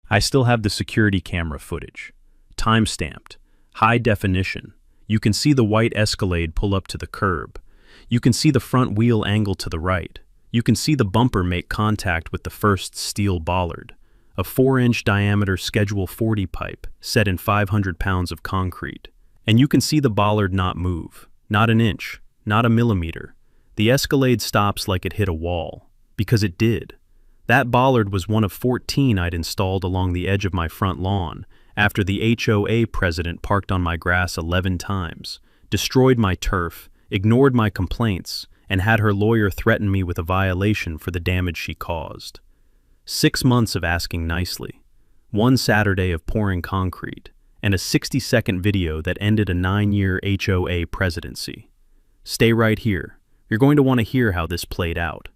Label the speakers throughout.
Speaker 1: I still have the security camera footage. Time-stamped. High definition. You can see the white Escalade pull up to the curb. You can see the front wheel angle to the right. You can see the bumper make contact with the first steel bollard. A 4-inch diameter Schedule 40 pipe set in 500 pounds of concrete. And you can see the bollard not move. Not an inch. Not a millimeter. The Escalade stops like it hit a wall. Because it did. That bollard was one of 14 I'd installed along the edge of my front lawn after the HOA president parked on my grass 11 times, destroyed my turf, ignored my complaints, and had her lawyer threaten me with a violation for the damage she caused. 6 months of asking nicely, 1 Saturday of pouring concrete, and a 60-second video that ended a 9-year HOA presidency. Stay right here. You're going to want to hear how this played out.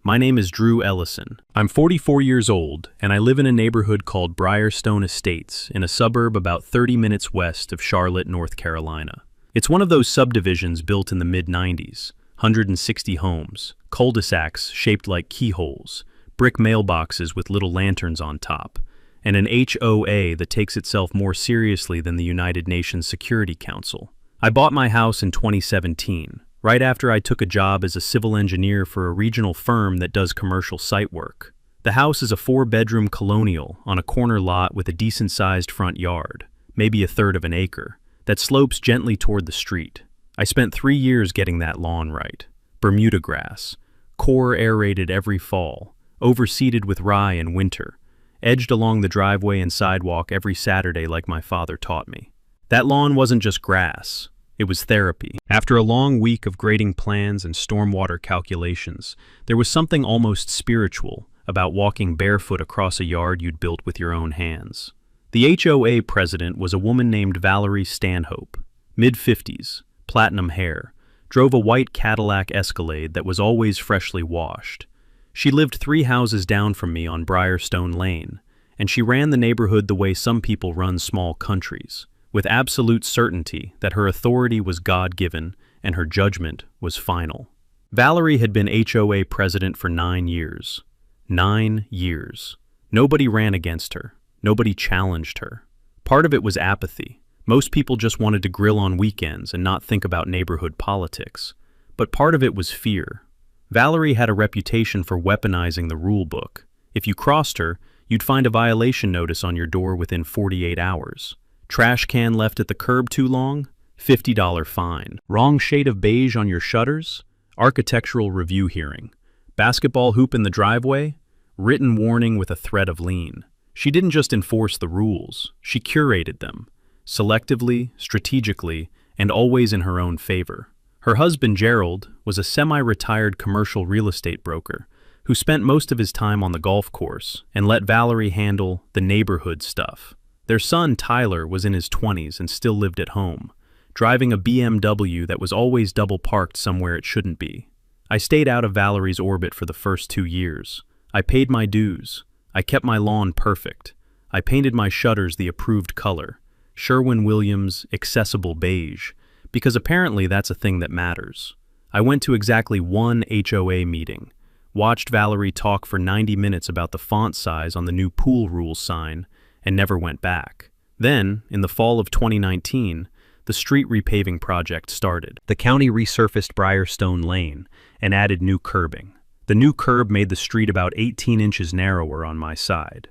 Speaker 1: My name is Drew Ellison. I'm 44 years old, and I live in a neighborhood called Briarstone Estates in a suburb about 30 minutes west of Charlotte, North Carolina. It's one of those subdivisions built in the mid-90s, 160 homes, cul-de-sacs shaped like keyholes, brick mailboxes with little lanterns on top, and an HOA that takes itself more seriously than the United Nations Security Council. I bought my house in 2017. Right after I took a job as a civil engineer for a regional firm that does commercial site work. The house is a 4-bedroom colonial on a corner lot with a decent-sized front yard, maybe 1/3 of an acre, that slopes gently toward the street. I spent 3 years getting that lawn right. Bermuda grass, core aerated every fall, overseeded with rye in winter, edged along the driveway and sidewalk every Saturday like my father taught me. That lawn wasn't just grass. It was therapy. After a long week of grading plans and stormwater calculations, there was something almost spiritual about walking barefoot across a yard you'd built with your own hands. The HOA president was a woman named Valerie Stanhope, mid-50s, platinum hair, drove a white Cadillac Escalade that was always freshly washed. She lived 3 houses down from me on Briarstone Lane, and she ran the neighborhood the way some people run small countries, with absolute certainty that her authority was God-given and her judgment was final. Valerie had been HOA president for 9 years. 9 years. Nobody ran against her. Nobody challenged her. Part of it was apathy. Most people just wanted to grill on weekends and not think about neighborhood politics. But part of it was fear. Valerie had a reputation for weaponizing the rule book. If you crossed her, you'd find a violation notice on your door within 48 hours. Trash can left at the curb too long? $50 fine. Wrong shade of beige on your shutters? Architectural review hearing. Basketball hoop in the driveway? Written warning with a threat of lien. She didn't just enforce the rules, she curated them. Selectively, strategically, and always in her own favor. Her husband, Gerald, was a semi-retired commercial real estate broker who spent most of his time on the golf course and let Valerie handle the neighborhood stuff. Their son, Tyler, was in his 20s and still lived at home, driving a BMW that was always double-parked somewhere it shouldn't be. I stayed out of Valerie's orbit for the first 2 years. I paid my dues. I kept my lawn perfect. I painted my shutters the approved color, Sherwin-Williams accessible beige, because apparently that's a thing that matters. I went to exactly 1 HOA meeting, watched Valerie talk for 90 minutes about the font size on the new pool rules sign, and never went back. Then, in the fall of 2019, the street repaving project started. The county resurfaced Briarstone Lane and added new curbing. The new curb made the street about 18 inches narrower on my side.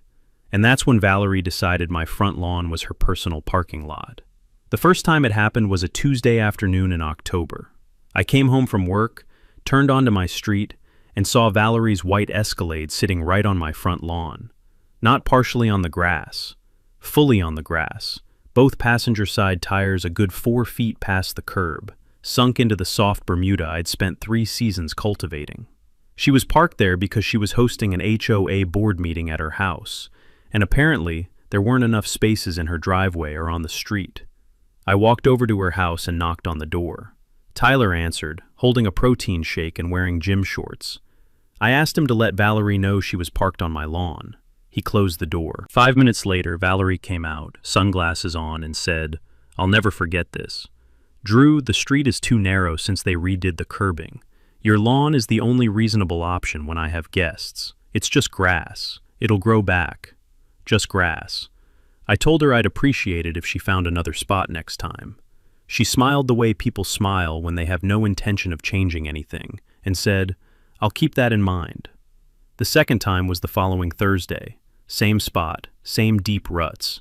Speaker 1: And that's when Valerie decided my front lawn was her personal parking lot. The first time it happened was a Tuesday afternoon in October. I came home from work, turned onto my street, and saw Valerie's white Escalade sitting right on my front lawn. Not partially on the grass, fully on the grass, both passenger side tires a good 4 feet past the curb, sunk into the soft Bermuda I'd spent 3 seasons cultivating. She was parked there because she was hosting an HOA board meeting at her house, and apparently there weren't enough spaces in her driveway or on the street. I walked over to her house and knocked on the door. Tyler answered, holding a protein shake and wearing gym shorts. I asked him to let Valerie know she was parked on my lawn. He closed the door. 5 minutes later, Valerie came out, sunglasses on, and said, "I'll never forget this. Drew, the street is too narrow since they redid the curbing. Your lawn is the only reasonable option when I have guests. It's just grass. It'll grow back. just grass. I told her I'd appreciate it if she found another spot next time. She smiled the way people smile when they have no intention of changing anything, and said, "I'll keep that in mind." The second time was the following Thursday. Same spot, same deep ruts.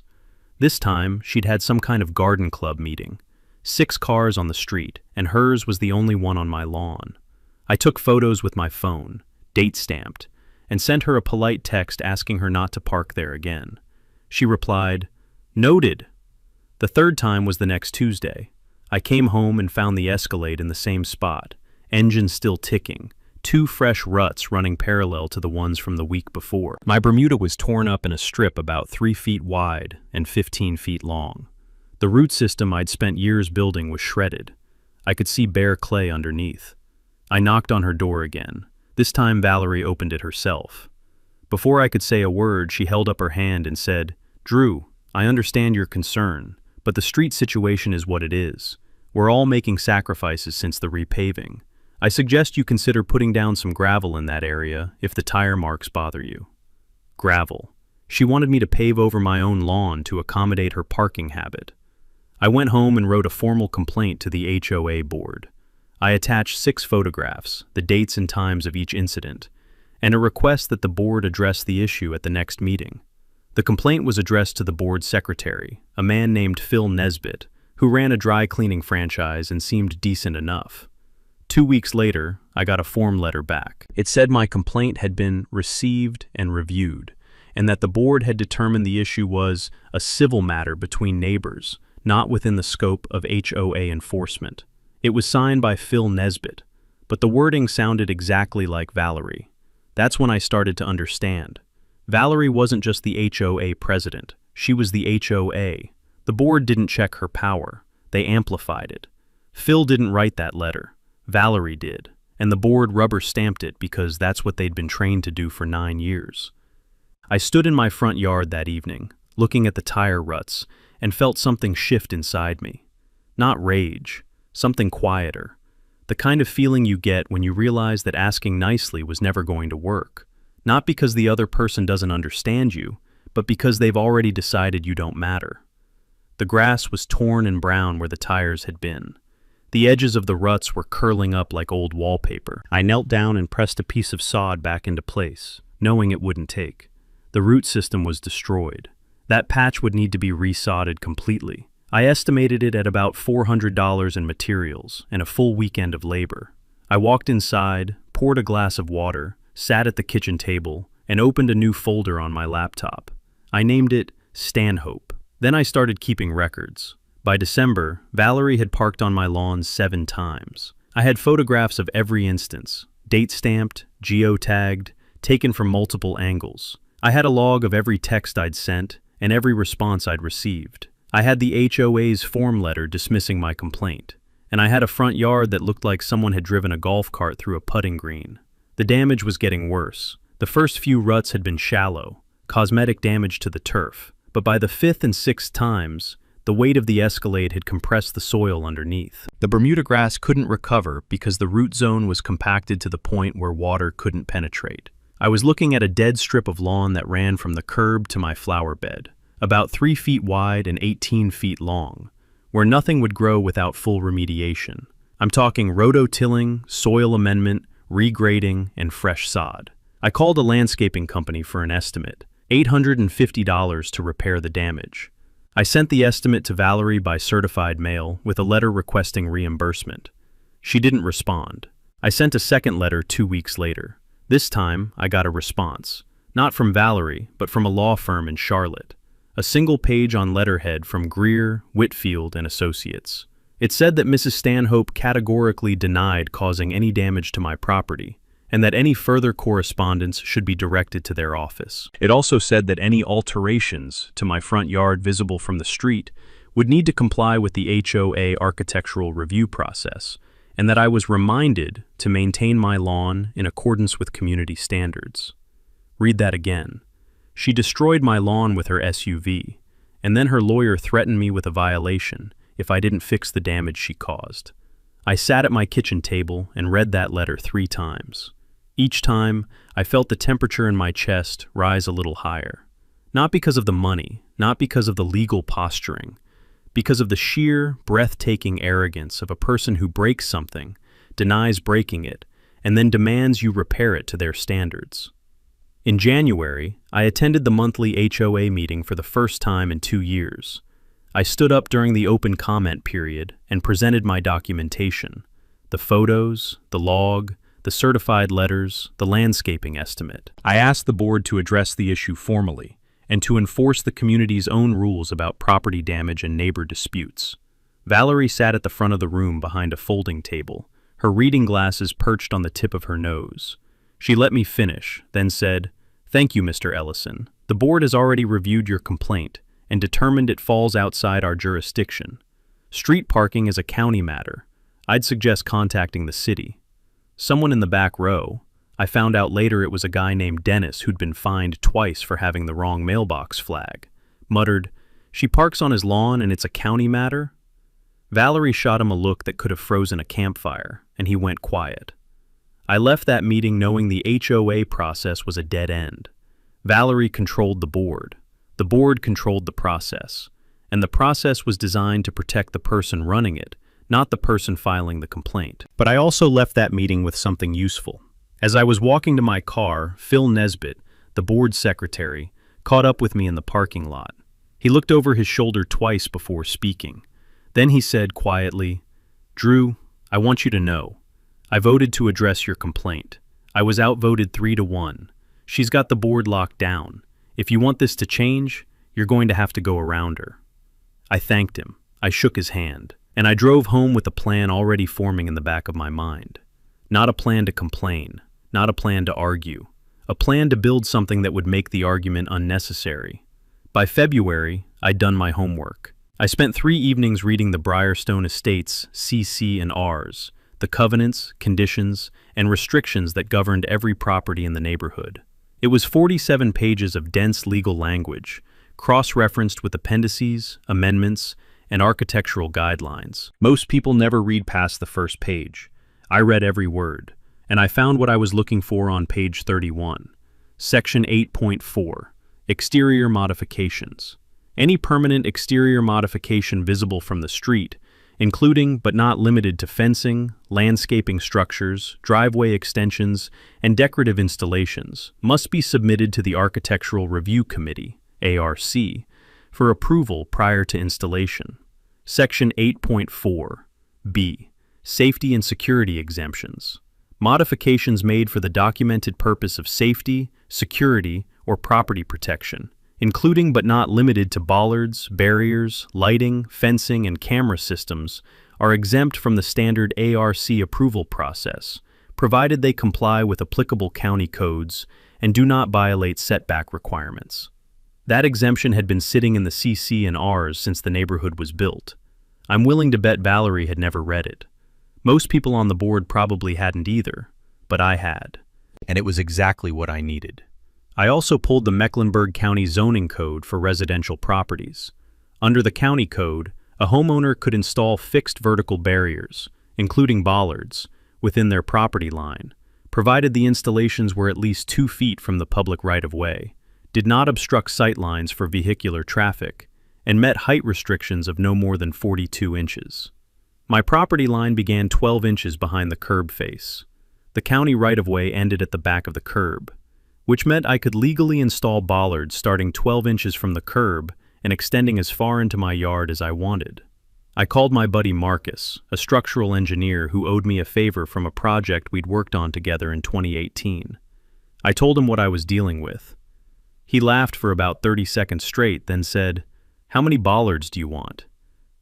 Speaker 1: This time, she'd had some kind of garden club meeting. 6 cars on the street, and hers was the only one on my lawn. I took photos with my phone, date stamped, and sent her a polite text asking her not to park there again. She replied, "Noted." The third time was the next Tuesday. I came home and found the Escalade in the same spot, engine still ticking, 2 fresh ruts running parallel to the ones from the week before. My Bermuda was torn up in a strip about 3 feet wide and 15 feet long. The root system I'd spent years building was shredded. I could see bare clay underneath. I knocked on her door again. This time Valerie opened it herself. Before I could say a word, she held up her hand and said, "Drew, I understand your concern, but the street situation is what it is. We're all making sacrifices since the repaving. I suggest you consider putting down some gravel in that area if the tire marks bother you." Gravel. She wanted me to pave over my own lawn to accommodate her parking habit. I went home and wrote a formal complaint to the HOA board. I attached 6 photographs, the dates and times of each incident, and a request that the board address the issue at the next meeting. The complaint was addressed to the board secretary, a man named Phil Nesbitt, who ran a dry cleaning franchise and seemed decent enough. 2 weeks later, I got a form letter back. It said my complaint had been received and reviewed, and that the board had determined the issue was a civil matter between neighbors, not within the scope of HOA enforcement. It was signed by Phil Nesbitt, but the wording sounded exactly like Valerie. That's when I started to understand. Valerie wasn't just the HOA president, she was the HOA. The board didn't check her power, they amplified it. Phil didn't write that letter. Valerie did, and the board rubber-stamped it because that's what they'd been trained to do for 9 years. I stood in my front yard that evening, looking at the tire ruts, and felt something shift inside me. Not rage, something quieter. The kind of feeling you get when you realize that asking nicely was never going to work. Not because the other person doesn't understand you, but because they've already decided you don't matter. The grass was torn and brown where the tires had been. The edges of the ruts were curling up like old wallpaper. I knelt down and pressed a piece of sod back into place, knowing it wouldn't take. The root system was destroyed. That patch would need to be resodded completely. I estimated it at about $400 in materials and a full weekend of labor. I walked inside, poured a glass of water, sat at the kitchen table, and opened a new folder on my laptop. I named it Stanhope. Then I started keeping records. By December, Valerie had parked on my lawn 7 times. I had photographs of every instance, date-stamped, geotagged, taken from multiple angles. I had a log of every text I'd sent and every response I'd received. I had the HOA's form letter dismissing my complaint, and I had a front yard that looked like someone had driven a golf cart through a putting green. The damage was getting worse. The first few ruts had been shallow, cosmetic damage to the turf, but by the 5th and 6th times, the weight of the Escalade had compressed the soil underneath. The Bermuda grass couldn't recover because the root zone was compacted to the point where water couldn't penetrate. I was looking at a dead strip of lawn that ran from the curb to my flower bed, about 3 feet wide and 18 feet long, where nothing would grow without full remediation. I'm talking rototilling, soil amendment, regrading, and fresh sod. I called a landscaping company for an estimate, $850 to repair the damage. I sent the estimate to Valerie by certified mail with a letter requesting reimbursement. She didn't respond. I sent a second letter 2 weeks later. This time, I got a response, not from Valerie, but from a law firm in Charlotte. A single page on letterhead from Greer, Whitfield, and Associates. It said that Mrs. Stanhope categorically denied causing any damage to my property, and that any further correspondence should be directed to their office. It also said that any alterations to my front yard visible from the street would need to comply with the HOA architectural review process, and that I was reminded to maintain my lawn in accordance with community standards. Read that again. She destroyed my lawn with her SUV, and then her lawyer threatened me with a violation if I didn't fix the damage she caused. I sat at my kitchen table and read that letter 3 times. Each time, I felt the temperature in my chest rise a little higher. Not because of the money, not because of the legal posturing, because of the sheer, breathtaking arrogance of a person who breaks something, denies breaking it, and then demands you repair it to their standards. In January, I attended the monthly HOA meeting for the first time in 2 years. I stood up during the open comment period and presented my documentation: the photos, the log, the certified letters, the landscaping estimate. I asked the board to address the issue formally and to enforce the community's own rules about property damage and neighbor disputes. Valerie sat at the front of the room behind a folding table, her reading glasses perched on the tip of her nose. She let me finish, then said, "Thank you, Mr. Ellison. The board has already reviewed your complaint and determined it falls outside our jurisdiction. Street parking is a county matter. I'd suggest contacting the city." Someone in the back row, I found out later it was a guy named Dennis who'd been fined twice for having the wrong mailbox flag, muttered, "She parks on his lawn and it's a county matter?" Valerie shot him a look that could have frozen a campfire, and he went quiet. I left that meeting knowing the HOA process was a dead end. Valerie controlled the board controlled the process, and the process was designed to protect the person running it, not the person filing the complaint. But I also left that meeting with something useful. As I was walking to my car, Phil Nesbitt, the board secretary, caught up with me in the parking lot. He looked over his shoulder twice before speaking. Then he said quietly, "Drew, I want you to know. I voted to address your complaint. I was outvoted 3-1. She's got the board locked down. If you want this to change, you're going to have to go around her." I thanked him. I shook his hand. And I drove home with a plan already forming in the back of my mind. Not a plan to complain, not a plan to argue, a plan to build something that would make the argument unnecessary. By February, I'd done my homework. I spent 3 evenings reading the Briarstone Estates CC and Rs, the covenants, conditions, and restrictions that governed every property in the neighborhood. It was 47 pages of dense legal language, cross-referenced with appendices, amendments, and architectural guidelines. Most people never read past the first page. I read every word, and I found what I was looking for on page 31. Section 8.4, Exterior Modifications. Any permanent exterior modification visible from the street, including but not limited to fencing, landscaping structures, driveway extensions, and decorative installations, must be submitted to the Architectural Review Committee, ARC, for approval prior to installation. Section 8.4, B, Safety and Security Exemptions. Modifications made for the documented purpose of safety, security, or property protection, including but not limited to bollards, barriers, lighting, fencing, and camera systems, are exempt from the standard ARC approval process, provided they comply with applicable county codes and do not violate setback requirements. That exemption had been sitting in the CC and Rs since the neighborhood was built. I'm willing to bet Valerie had never read it. Most people on the board probably hadn't either, but I had. And it was exactly what I needed. I also pulled the Mecklenburg County zoning code for residential properties. Under the county code, a homeowner could install fixed vertical barriers, including bollards, within their property line, provided the installations were at least 2 feet from the public right-of-way, did not obstruct sight lines for vehicular traffic, and met height restrictions of no more than 42 inches. My property line began 12 inches behind the curb face. The county right-of-way ended at the back of the curb, which meant I could legally install bollards starting 12 inches from the curb and extending as far into my yard as I wanted. I called my buddy Marcus, a structural engineer who owed me a favor from a project we'd worked on together in 2018. I told him what I was dealing with. He laughed for about 30 seconds straight, then said, "How many bollards do you want?"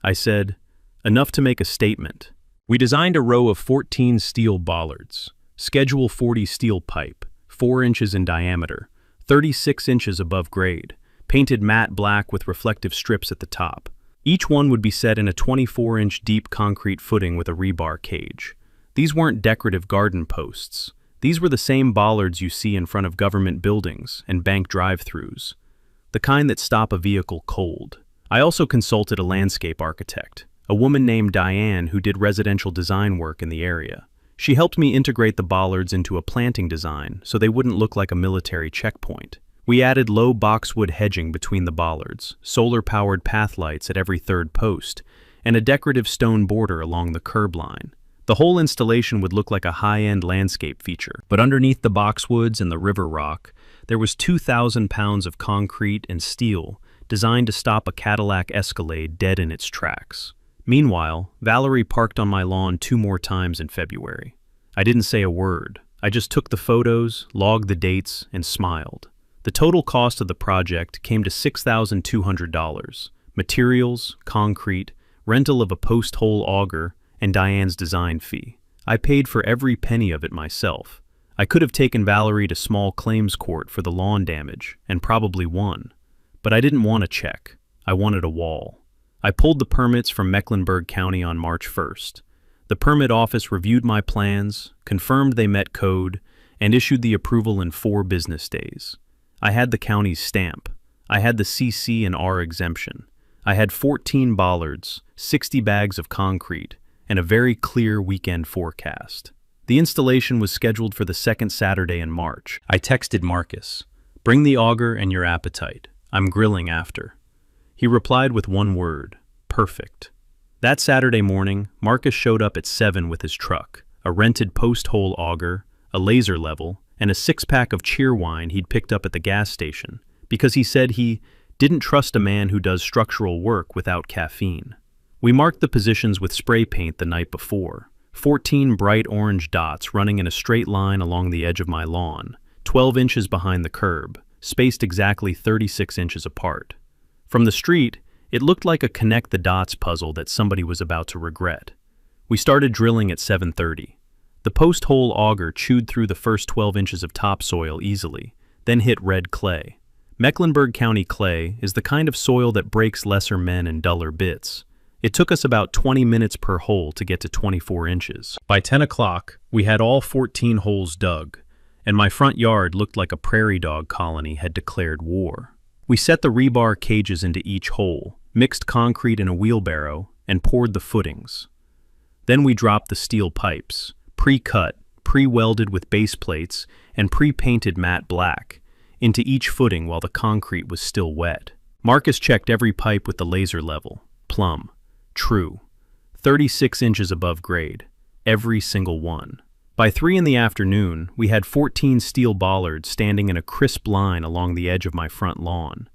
Speaker 1: I said, "Enough to make a statement." We designed a row of 14 steel bollards, Schedule 40 steel pipe, 4 inches in diameter, 36 inches above grade, painted matte black with reflective strips at the top. Each one would be set in a 24-inch deep concrete footing with a rebar cage. These weren't decorative garden posts. These were the same bollards you see in front of government buildings and bank drive-thrus, the kind that stop a vehicle cold. I also consulted a landscape architect, a woman named Diane who did residential design work in the area. She helped me integrate the bollards into a planting design so they wouldn't look like a military checkpoint. We added low boxwood hedging between the bollards, solar-powered path lights at every third post, and a decorative stone border along the curb line. The whole installation would look like a high-end landscape feature. But underneath the boxwoods and the river rock, there was 2,000 pounds of concrete and steel designed to stop a Cadillac Escalade dead in its tracks. Meanwhile, Valerie parked on my lawn 2 more times in February. I didn't say a word. I just took the photos, logged the dates, and smiled. The total cost of the project came to $6,200. Materials, concrete, rental of a post-hole auger, and Diane's design fee. I paid for every penny of it myself. I could have taken Valerie to small claims court for the lawn damage, and probably won. But I didn't want a check. I wanted a wall. I pulled the permits from Mecklenburg County on March 1st. The permit office reviewed my plans, confirmed they met code, and issued the approval in 4 business days. I had the county's stamp. I had the CC and R exemption. I had 14 bollards, 60 bags of concrete, and a very clear weekend forecast. The installation was scheduled for the 2nd Saturday in March. I texted Marcus, "Bring the auger and your appetite. I'm grilling after." He replied with one word, "Perfect." That Saturday morning, Marcus showed up at 7 with his truck, a rented post-hole auger, a laser level, and a 6-pack of Cheerwine he'd picked up at the gas station, because he said he didn't trust a man who does structural work without caffeine. We marked the positions with spray paint the night before, 14 bright orange dots running in a straight line along the edge of my lawn, 12 inches behind the curb, spaced exactly 36 inches apart. From the street, it looked like a connect-the-dots puzzle that somebody was about to regret. We started drilling at 7:30. The post-hole auger chewed through the first 12 inches of topsoil easily, then hit red clay. Mecklenburg County clay is the kind of soil that breaks lesser men in duller bits. It took us about 20 minutes per hole to get to 24 inches. By 10 o'clock, we had all 14 holes dug, and my front yard looked like a prairie dog colony had declared war. We set the rebar cages into each hole, mixed concrete in a wheelbarrow, and poured the footings. Then we dropped the steel pipes, pre-cut, pre-welded with base plates, and pre-painted matte black, into each footing while the concrete was still wet. Marcus checked every pipe with the laser level. Plumb. True. 36 inches above grade. Every single one. By 3 in the afternoon, we had 14 steel bollards standing in a crisp line along the edge of my front lawn,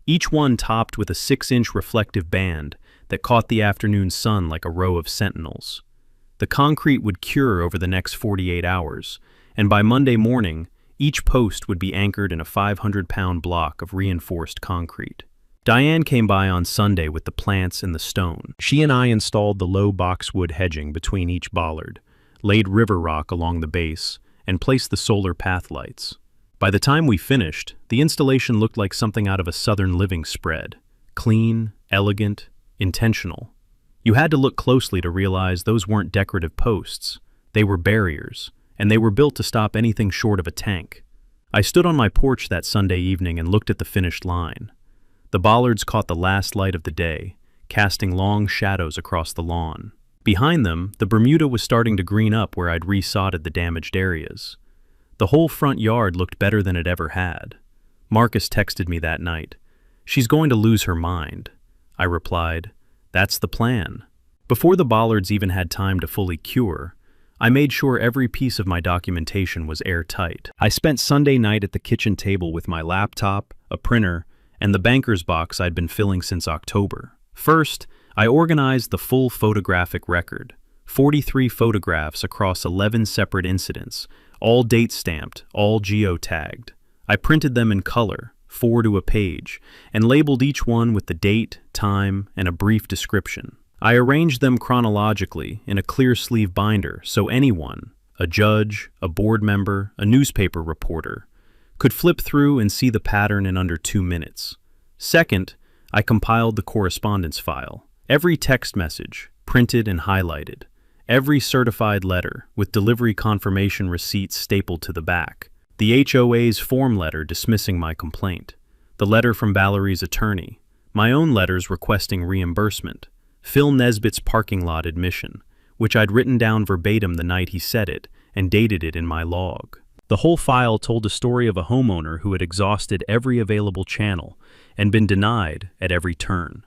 Speaker 1: each one topped with a 6-inch reflective band that caught the afternoon sun like a row of sentinels. The concrete would cure over the next 48 hours, and by Monday morning, each post would be anchored in a 500-pound block of reinforced concrete. Diane came by on Sunday with the plants and the stone. She and I installed the low boxwood hedging between each bollard, laid river rock along the base, and placed the solar path lights. By the time we finished, the installation looked like something out of a Southern Living spread. Clean, elegant, intentional. You had to look closely to realize those weren't decorative posts. They were barriers, and they were built to stop anything short of a tank. I stood on my porch that Sunday evening and looked at the finished line. The bollards caught the last light of the day, casting long shadows across the lawn. Behind them, the Bermuda was starting to green up where I'd resodded the damaged areas. The whole front yard looked better than it ever had. Marcus texted me that night. "She's going to lose her mind." I replied, "That's the plan." Before the bollards even had time to fully cure, I made sure every piece of my documentation was airtight. I spent Sunday night at the kitchen table with my laptop, a printer, and the banker's box I'd been filling since October. First, I organized the full photographic record, 43 photographs across 11 separate incidents, all date-stamped, all geotagged. I printed them in color, 4 to a page, and labeled each one with the date, time, and a brief description. I arranged them chronologically in a clear sleeve binder so anyone, a judge, a board member, a newspaper reporter, could flip through and see the pattern in under 2 minutes. Second, I compiled the correspondence file. Every text message, printed and highlighted. Every certified letter, with delivery confirmation receipts stapled to the back. The HOA's form letter dismissing my complaint. The letter from Valerie's attorney. My own letters requesting reimbursement. Phil Nesbitt's parking lot admission, which I'd written down verbatim the night he said it and dated it in my log. The whole file told a story of a homeowner who had exhausted every available channel and been denied at every turn.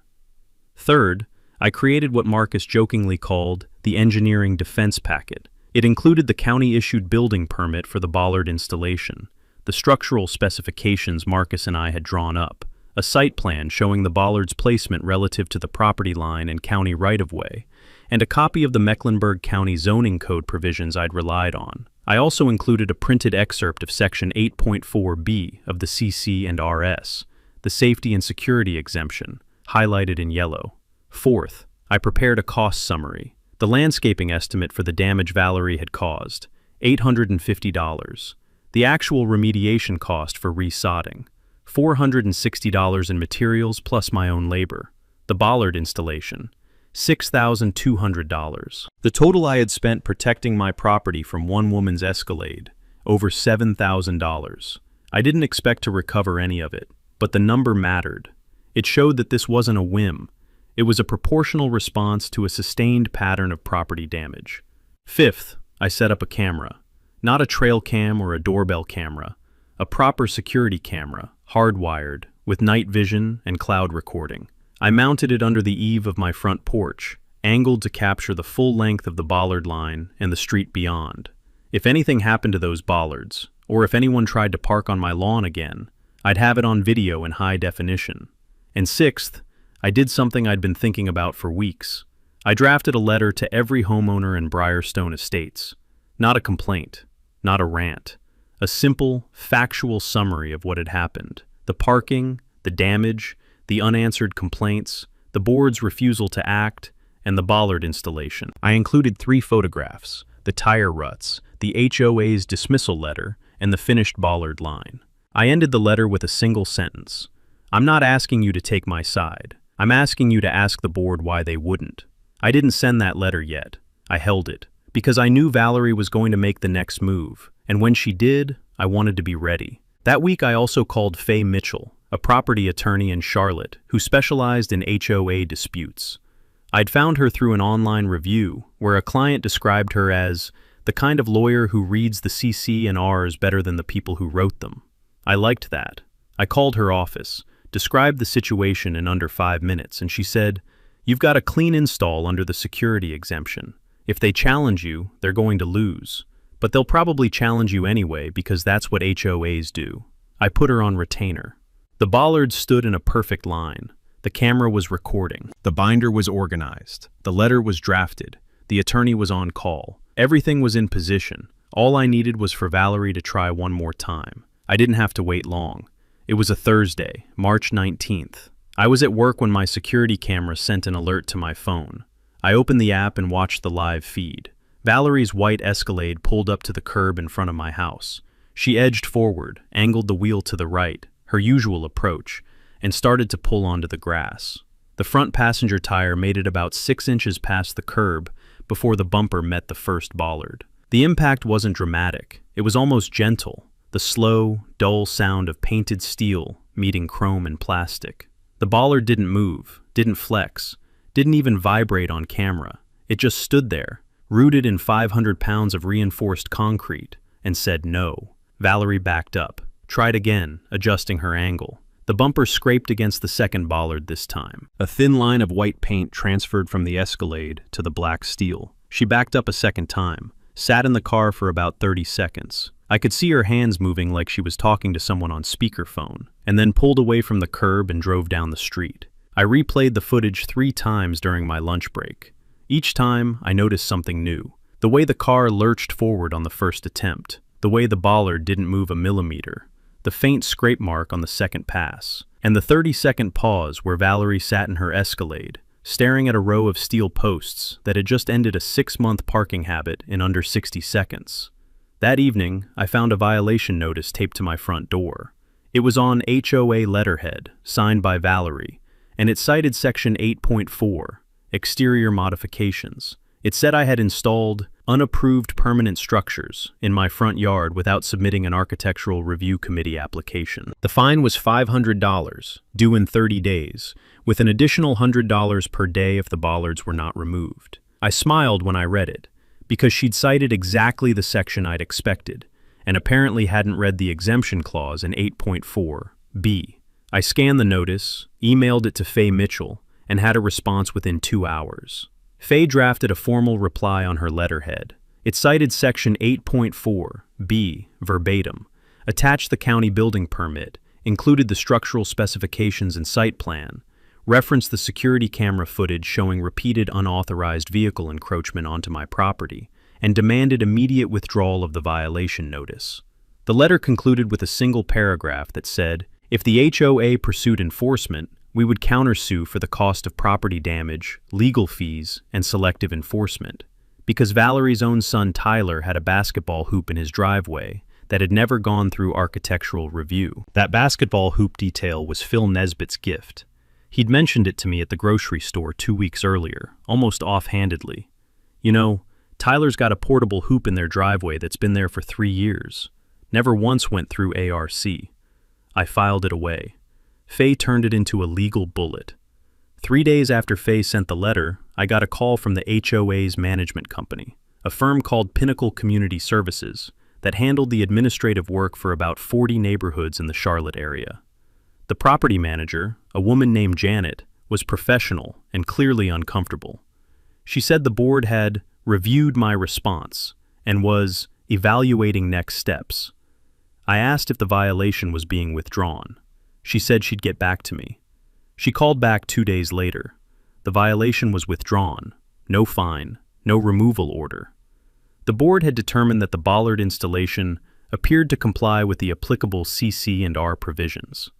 Speaker 1: Third, I created what Marcus jokingly called the engineering defense packet. It included the county-issued building permit for the bollard installation, the structural specifications Marcus and I had drawn up, a site plan showing the bollard's placement relative to the property line and county right-of-way, and a copy of the Mecklenburg County zoning code provisions I'd relied on. I also included a printed excerpt of Section 8.4b of the CC and RS, the safety and security exemption, highlighted in yellow. Fourth, I prepared a cost summary. The landscaping estimate for the damage Valerie had caused, $850. The actual remediation cost for resodding, $460 in materials plus my own labor. The bollard installation, $6,200. The total I had spent protecting my property from one woman's Escalade, over $7,000. I didn't expect to recover any of it, but the number mattered. It showed that this wasn't a whim. It was a proportional response to a sustained pattern of property damage. Fifth, I set up a camera. Not a trail cam or a doorbell camera, a proper security camera, hardwired, with night vision and cloud recording. I mounted it under the eave of my front porch, angled to capture the full length of the bollard line and the street beyond. If anything happened to those bollards, or if anyone tried to park on my lawn again, I'd have it on video in high definition. And sixth, I did something I'd been thinking about for weeks. I drafted a letter to every homeowner in Briarstone Estates. Not a complaint, not a rant. A simple, factual summary of what had happened. The parking, the damage, the unanswered complaints, the board's refusal to act, and the bollard installation. I included 3 photographs, the tire ruts, the HOA's dismissal letter, and the finished bollard line. I ended the letter with a single sentence. I'm not asking you to take my side. I'm asking you to ask the board why they wouldn't. I didn't send that letter yet. I held it, because I knew Valerie was going to make the next move, and when she did, I wanted to be ready. That week I also called Faye Mitchell, a property attorney in Charlotte who specialized in HOA disputes. I'd found her through an online review where a client described her as the kind of lawyer who reads the CC and Rs better than the people who wrote them. I liked that. I called her office, described the situation in under 5 minutes, and she said, "You've got a clean install under the security exemption. If they challenge you, they're going to lose. But they'll probably challenge you anyway because that's what HOAs do." I put her on retainer. The bollards stood in a perfect line. The camera was recording. The binder was organized. The letter was drafted. The attorney was on call. Everything was in position. All I needed was for Valerie to try one more time. I didn't have to wait long. It was a Thursday, March 19th. I was at work when my security camera sent an alert to my phone. I opened the app and watched the live feed. Valerie's white Escalade pulled up to the curb in front of my house. She edged forward, angled the wheel to the right, her usual approach, and started to pull onto the grass. The front passenger tire made it about 6 inches past the curb before the bumper met the first bollard. The impact wasn't dramatic. It was almost gentle, the slow, dull sound of painted steel meeting chrome and plastic. The bollard didn't move, didn't flex, didn't even vibrate on camera. It just stood there, rooted in 500 pounds of reinforced concrete, and said no. Valerie backed up, tried again, adjusting her angle. The bumper scraped against the second bollard this time. A thin line of white paint transferred from the Escalade to the black steel. She backed up a second time, sat in the car for about 30 seconds. I could see her hands moving like she was talking to someone on speakerphone, and then pulled away from the curb and drove down the street. I replayed the footage 3 times during my lunch break. Each time, I noticed something new. The way the car lurched forward on the first attempt, the way the bollard didn't move a millimeter, the faint scrape mark on the second pass, and the 30-second pause where Valerie sat in her Escalade, staring at a row of steel posts that had just ended a 6-month parking habit in under 60 seconds. That evening, I found a violation notice taped to my front door. It was on HOA letterhead, signed by Valerie, and it cited Section 8.4, Exterior Modifications. It said I had installed unapproved permanent structures in my front yard without submitting an architectural review committee application. The fine was $500, due in 30 days, with an additional $100 per day if the bollards were not removed. I smiled when I read it, because she'd cited exactly the section I'd expected, and apparently hadn't read the exemption clause in 8.4b. I scanned the notice, emailed it to Faye Mitchell, and had a response within 2 hours. Faye drafted a formal reply on her letterhead. It cited Section 8.4b verbatim, attached the county building permit, included the structural specifications and site plan, referenced the security camera footage showing repeated unauthorized vehicle encroachment onto my property, and demanded immediate withdrawal of the violation notice. The letter concluded with a single paragraph that said, if the HOA pursued enforcement, we would countersue for the cost of property damage, legal fees, and selective enforcement. Because Valerie's own son Tyler had a basketball hoop in his driveway that had never gone through architectural review. That basketball hoop detail was Phil Nesbitt's gift. He'd mentioned it to me at the grocery store 2 weeks earlier, almost offhandedly. You know, Tyler's got a portable hoop in their driveway that's been there for 3 years. Never once went through ARC. I filed it away. Faye turned it into a legal bullet. 3 days after Faye sent the letter, I got a call from the HOA's management company, a firm called Pinnacle Community Services, that handled the administrative work for about 40 neighborhoods in the Charlotte area. The property manager, a woman named Janet, was professional and clearly uncomfortable. She said the board had reviewed my response and was evaluating next steps. I asked if the violation was being withdrawn. She said she'd get back to me. She called back 2 days later. The violation was withdrawn. No fine, no removal order. The board had determined that the bollard installation appeared to comply with the applicable CC&R provisions.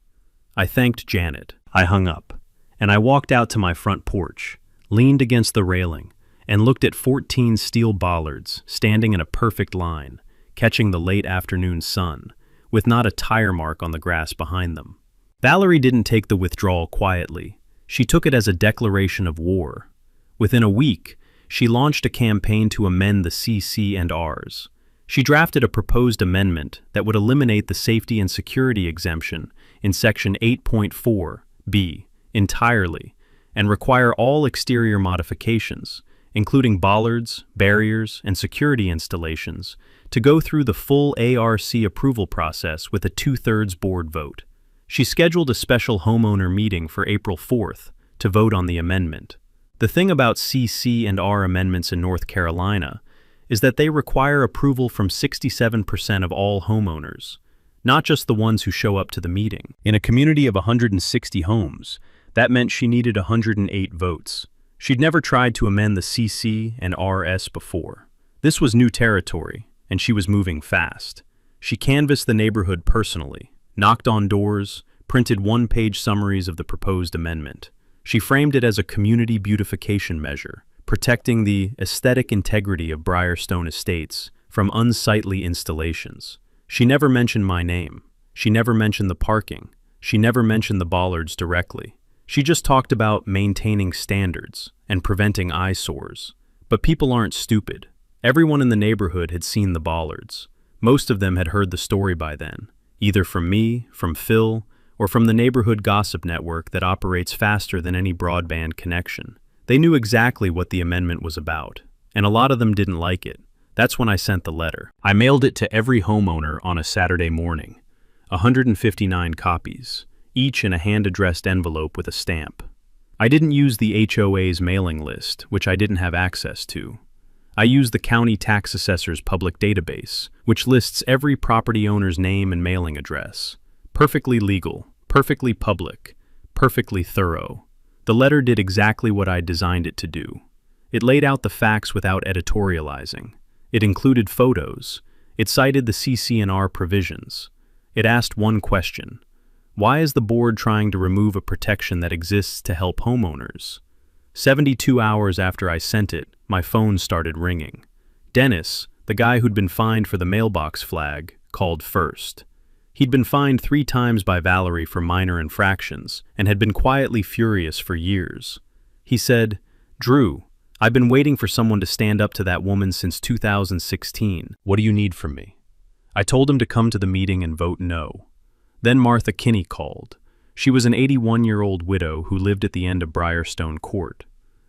Speaker 1: I thanked Janet. I hung up, and I walked out to my front porch, leaned against the railing, and looked at 14 steel bollards standing in a perfect line, catching the late afternoon sun, with not a tire mark on the grass behind them. Valerie didn't take the withdrawal quietly. She took it as a declaration of war. Within a week, she launched a campaign to amend the CC&Rs. She drafted a proposed amendment that would eliminate the safety and security exemption in Section 8.4b entirely and require all exterior modifications, including bollards, barriers, and security installations, to go through the full ARC approval process with a 2/3 board vote. She scheduled a special homeowner meeting for April 4th to vote on the amendment. The thing about CC&R amendments in North Carolina is that they require approval from 67% of all homeowners, not just the ones who show up to the meeting. In a community of 160 homes, that meant she needed 108 votes. She'd never tried to amend the CC&RS before. This was new territory, and she was moving fast. She canvassed the neighborhood personally, knocked on doors, printed one-page summaries of the proposed amendment. She framed it as a community beautification measure, protecting the aesthetic integrity of Briarstone Estates from unsightly installations. She never mentioned my name. She never mentioned the parking. She never mentioned the bollards directly. She just talked about maintaining standards and preventing eyesores. But people aren't stupid. Everyone in the neighborhood had seen the bollards. Most of them had heard the story by then, either from me, from Phil, or from the neighborhood gossip network that operates faster than any broadband connection. They knew exactly what the amendment was about, and a lot of them didn't like it. That's when I sent the letter. I mailed it to every homeowner on a Saturday morning, 159 copies, each in a hand-addressed envelope with a stamp. I didn't use the HOA's mailing list, which I didn't have access to. I used the county tax assessor's public database, which lists every property owner's name and mailing address. Perfectly legal, perfectly public, perfectly thorough. The letter did exactly what I designed it to do. It laid out the facts without editorializing. It included photos. It cited the CC&R provisions. It asked one question. Why is the board trying to remove a protection that exists to help homeowners? 72 hours after I sent it, my phone started ringing. Dennis, the guy who'd been fined for the mailbox flag, called first. He'd been fined 3 times by Valerie for minor infractions and had been quietly furious for years. He said, "Drew, I've been waiting for someone to stand up to that woman since 2016. What do you need from me?" I told him to come to the meeting and vote no. Then Martha Kinney called. She was an 81-year-old widow who lived at the end of Briarstone Court.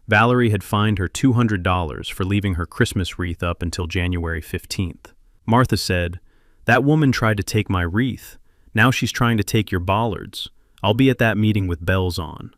Speaker 1: Valerie had fined her $200 for leaving her Christmas wreath up until January 15th. Martha said, That woman tried to take my wreath. Now she's trying to take your bollards. I'll be at that meeting with bells on.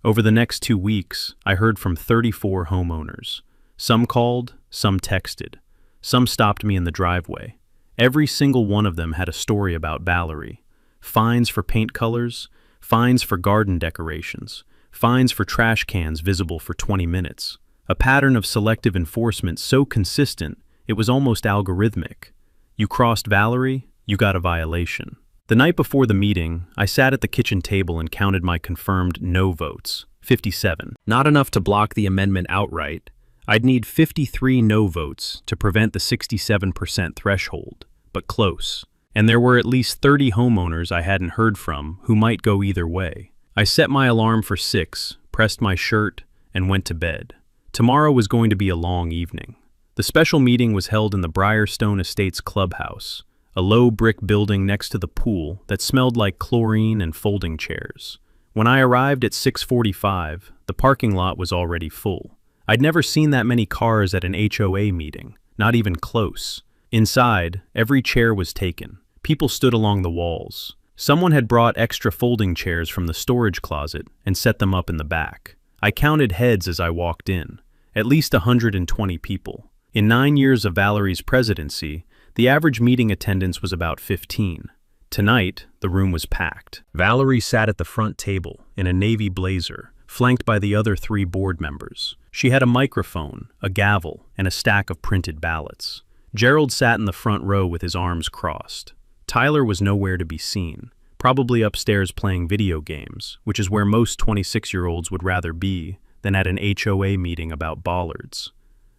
Speaker 1: Over the next 2 weeks, I heard from 34 homeowners. Some called, some texted. Some stopped me in the driveway. Every single one of them had a story about Valerie. Fines for paint colors, fines for garden decorations, fines for trash cans visible for 20 minutes. A pattern of selective enforcement so consistent, it was almost algorithmic. You crossed Valerie, you got a violation. The night before the meeting, I sat at the kitchen table and counted my confirmed no votes, 57. Not enough to block the amendment outright. I'd need 53 no votes to prevent the 67% threshold, but close. And there were at least 30 homeowners I hadn't heard from who might go either way. I set my alarm for 6, pressed my shirt, and went to bed. Tomorrow was going to be a long evening. The special meeting was held in the Briarstone Estates clubhouse, a low brick building next to the pool that smelled like chlorine and folding chairs. When I arrived at 6:45, the parking lot was already full. I'd never seen that many cars at an HOA meeting, not even close. Inside, every chair was taken. People stood along the walls. Someone had brought extra folding chairs from the storage closet and set them up in the back. I counted heads as I walked in, at least 120 people. In 9 years of Valerie's presidency, the average meeting attendance was about 15. Tonight, the room was packed. Valerie sat at the front table in a navy blazer, flanked by the other 3 board members. She had a microphone, a gavel, and a stack of printed ballots. Gerald sat in the front row with his arms crossed. Tyler was nowhere to be seen, probably upstairs playing video games, which is where most 26-year-olds would rather be than at an HOA meeting about bollards.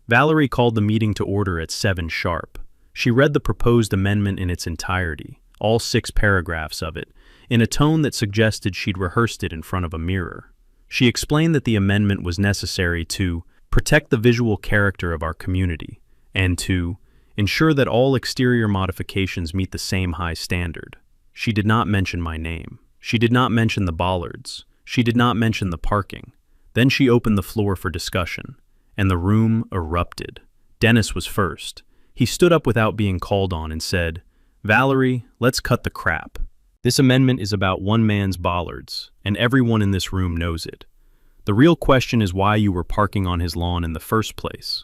Speaker 1: Valerie called the meeting to order at 7 sharp. She read the proposed amendment in its entirety, all 6 paragraphs of it, in a tone that suggested she'd rehearsed it in front of a mirror. She explained that the amendment was necessary to protect the visual character of our community and to ensure that all exterior modifications meet the same high standard. She did not mention my name. She did not mention the bollards. She did not mention the parking. Then she opened the floor for discussion, and the room erupted. Dennis was first. He stood up without being called on and said, "Valerie, let's cut the crap. This amendment is about one man's bollards, and everyone in this room knows it. The real question is why you were parking on his lawn in the first place."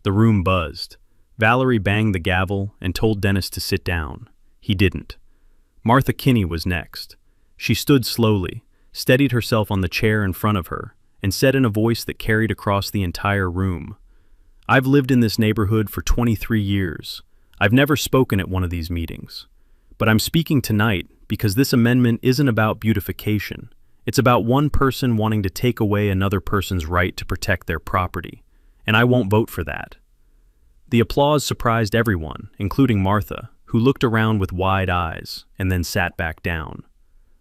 Speaker 1: The room buzzed. Valerie banged the gavel and told Dennis to sit down. He didn't. Martha Kinney was next. She stood slowly, steadied herself on the chair in front of her, and said in a voice that carried across the entire room, "I've lived in this neighborhood for 23 years. I've never spoken at one of these meetings. But I'm speaking tonight because this amendment isn't about beautification. It's about one person wanting to take away another person's right to protect their property, and I won't vote for that." The applause surprised everyone, including Martha, who looked around with wide eyes and then sat back down.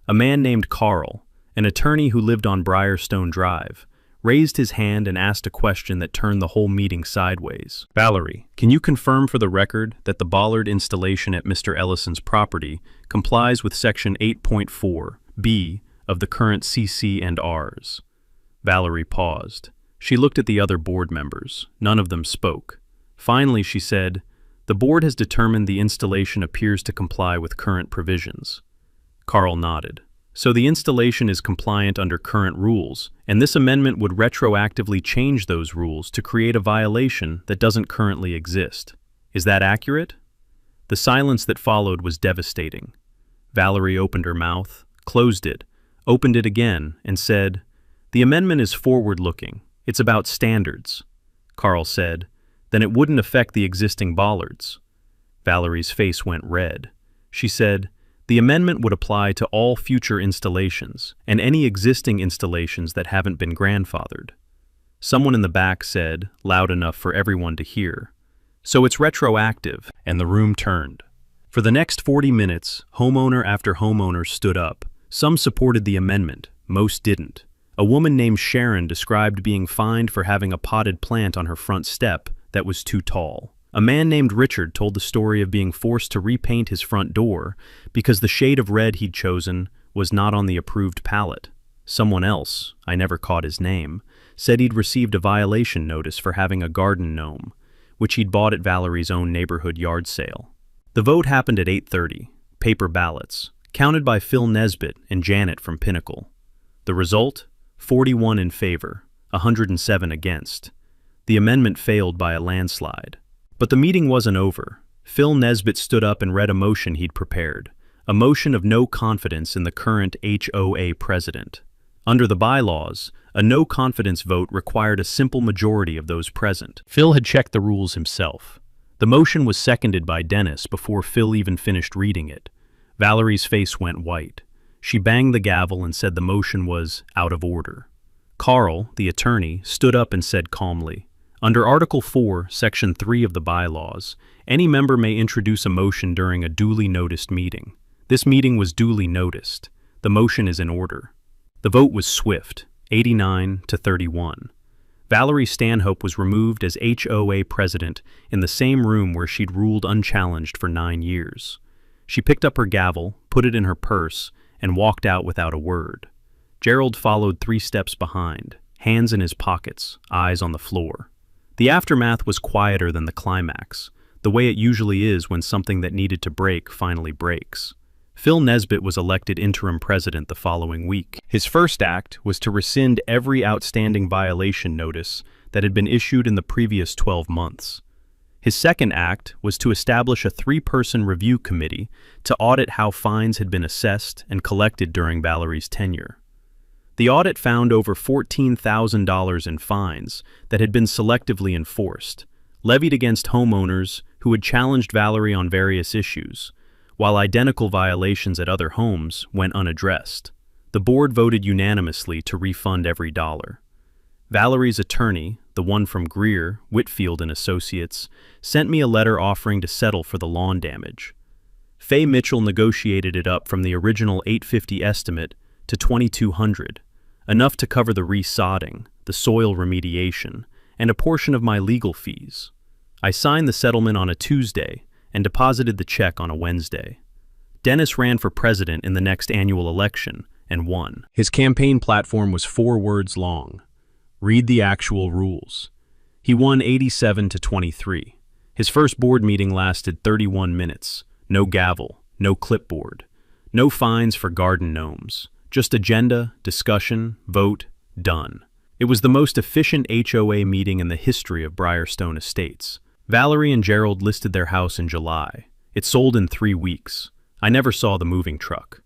Speaker 1: A man named Carl, an attorney who lived on Briarstone Drive, raised his hand and asked a question that turned the whole meeting sideways. "Valerie, can you confirm for the record that the bollard installation at Mr. Ellison's property complies with Section 8.4(b) of the current CC&Rs? Valerie paused. She looked at the other board members. None of them spoke. Finally, she said, "The board has determined the installation appears to comply with current provisions." Carl nodded. "So the installation is compliant under current rules, and this amendment would retroactively change those rules to create a violation that doesn't currently exist. Is that accurate?" The silence that followed was devastating. Valerie opened her mouth, closed it, opened it again, and said, "The amendment is forward-looking. It's about standards." Carl said, "Then it wouldn't affect the existing bollards." Valerie's face went red. She said, "The amendment would apply to all future installations and any existing installations that haven't been grandfathered." Someone in the back said, loud enough for everyone to hear, "So it's retroactive," and the room turned. For the next 40 minutes, homeowner after homeowner stood up. Some supported the amendment, most didn't. A woman named Sharon described being fined for having a potted plant on her front step that was too tall. A man named Richard told the story of being forced to repaint his front door because the shade of red he'd chosen was not on the approved palette. Someone else, I never caught his name, said he'd received a violation notice for having a garden gnome, which he'd bought at Valerie's own neighborhood yard sale. The vote happened at 8:30, paper ballots, counted by Phil Nesbitt and Janet from Pinnacle. The result? 41 in favor, 107 against. The amendment failed by a landslide. But the meeting wasn't over. Phil Nesbitt stood up and read a motion he'd prepared, a motion of no confidence in the current HOA president. Under the bylaws, a no-confidence vote required a simple majority of those present. Phil had checked the rules himself. The motion was seconded by Dennis before Phil even finished reading it. Valerie's face went white. She banged the gavel and said the motion was out of order. Carl, the attorney, stood up and said calmly, "Under Article 4, Section 3 of the bylaws, any member may introduce a motion during a duly noticed meeting. This meeting was duly noticed. The motion is in order." The vote was swift, 89 to 31. Valerie Stanhope was removed as HOA president in the same room where she'd ruled unchallenged for 9 years. She picked up her gavel, put it in her purse, and walked out without a word. Gerald followed 3 steps behind, hands in his pockets, eyes on the floor. The aftermath was quieter than the climax, the way it usually is when something that needed to break finally breaks. Phil Nesbitt was elected interim president the following week. His first act was to rescind every outstanding violation notice that had been issued in the previous 12 months. His second act was to establish a 3-person review committee to audit how fines had been assessed and collected during Valerie's tenure. The audit found over $14,000 in fines that had been selectively enforced, levied against homeowners who had challenged Valerie on various issues, while identical violations at other homes went unaddressed. The board voted unanimously to refund every dollar. Valerie's attorney, the one from Greer, Whitfield and Associates, sent me a letter offering to settle for the lawn damage. Faye Mitchell negotiated it up from the original $850 estimate to $2,200, enough to cover the resodding, the soil remediation, and a portion of my legal fees. I signed the settlement on a Tuesday and deposited the check on a Wednesday. Dennis ran for president in the next annual election and won. His campaign platform was 4 words long. Read the actual rules. He won 87 to 23. His first board meeting lasted 31 minutes. No gavel, no clipboard, no fines for garden gnomes. Just agenda, discussion, vote, done. It was the most efficient HOA meeting in the history of Briarstone Estates. Valerie and Gerald listed their house in July. It sold in 3 weeks. I never saw the moving truck.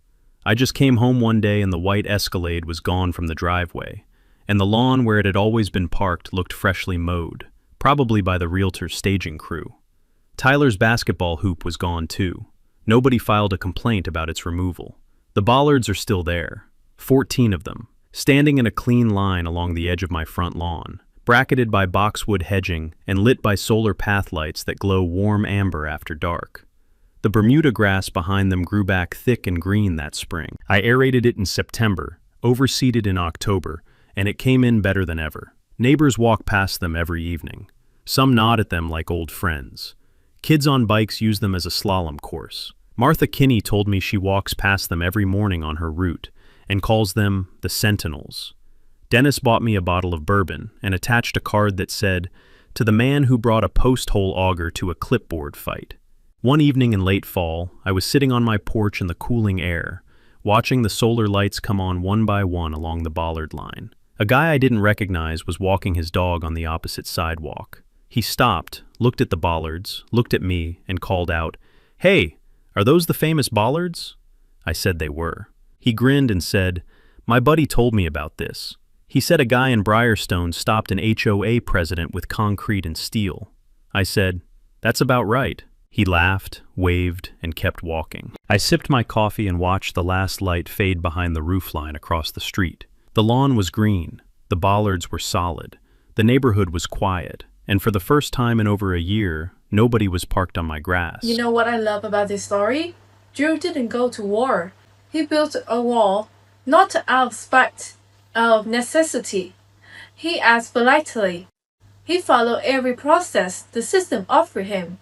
Speaker 1: I just came home one day and the white Escalade was gone from the driveway, and the lawn where it had always been parked looked freshly mowed, probably by the realtor's staging crew. Tyler's basketball hoop was gone too. Nobody filed a complaint about its removal. The Bollards are still there, 14 of them, standing in a clean line along the edge of my front lawn, bracketed by boxwood hedging and lit by solar path lights that glow warm amber after dark. The Bermuda grass behind them grew back thick and green that spring. I aerated it in September, overseeded in October, and it came in better than ever. Neighbors walk past them every evening. Some nod at them like old friends. Kids on bikes use them as a slalom course. Martha Kinney told me she walks past them every morning on her route and calls them the Sentinels. Dennis bought me a bottle of bourbon and attached a card that said, "To the man who brought a post-hole auger to a clipboard fight." One evening in late fall, I was sitting on my porch in the cooling air, watching the solar lights come on one by one along the Bollard line. A guy I didn't recognize was walking his dog on the opposite sidewalk. He stopped, looked at the Bollards, looked at me, and called out, "Hey, are those the famous Bollards?" I said they were. He grinned and said, "My buddy told me about this. He said a guy in Briarstone stopped an HOA president with concrete and steel." I said, "That's about right." He laughed, waved, and kept walking. I sipped my coffee and watched the last light fade behind the roofline across the street. The lawn was green, the bollards were solid, the neighborhood was quiet, and for the first time in over a year, nobody was parked on my grass.
Speaker 2: You know what I love about this story? Drew didn't go to war. He built a wall, not out of spite, out of necessity. He asked politely. He followed every process the system offered him,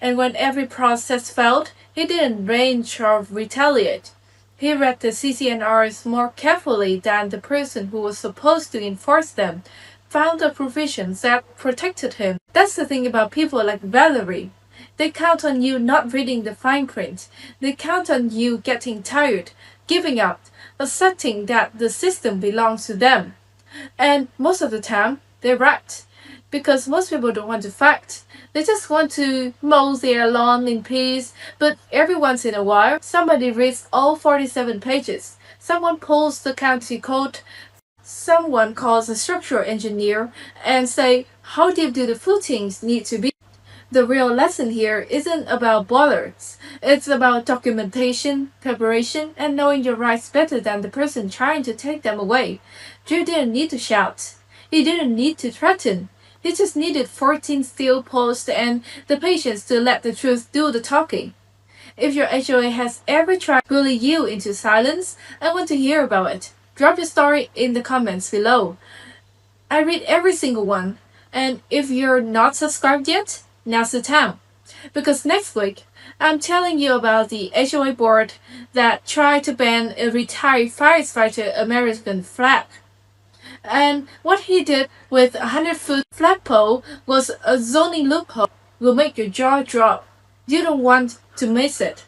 Speaker 2: and when every process failed, he didn't rage or retaliate. He read the CCNRs more carefully than the person who was supposed to enforce them, found the provisions that protected him. That's the thing about people like Valerie. They count on you not reading the fine print. They count on you getting tired, giving up, accepting that the system belongs to them. And most of the time, they're right. Because most people don't want to fight. They just want to mow their lawn in peace. But every once in a while, somebody reads all 47 pages. Someone pulls the county code. Someone calls a structural engineer and say, how deep do the footings need to be? The real lesson here isn't about bollards. It's about documentation, preparation, and knowing your rights better than the person trying to take them away. Drew didn't need to shout. He didn't need to threaten. He just needed 14 steel posts and the patience to let the truth do the talking. If your HOA has ever tried to bully you into silence, I want to hear about it. Drop your story in the comments below. I read every single one. And if you're not subscribed yet, now's the time. Because next week, I'm telling you about the HOA board that tried to ban a retired firefighter American flag. And what he did with a 100-foot flagpole was a zoning loophole. Will make your jaw drop. You don't want to miss it.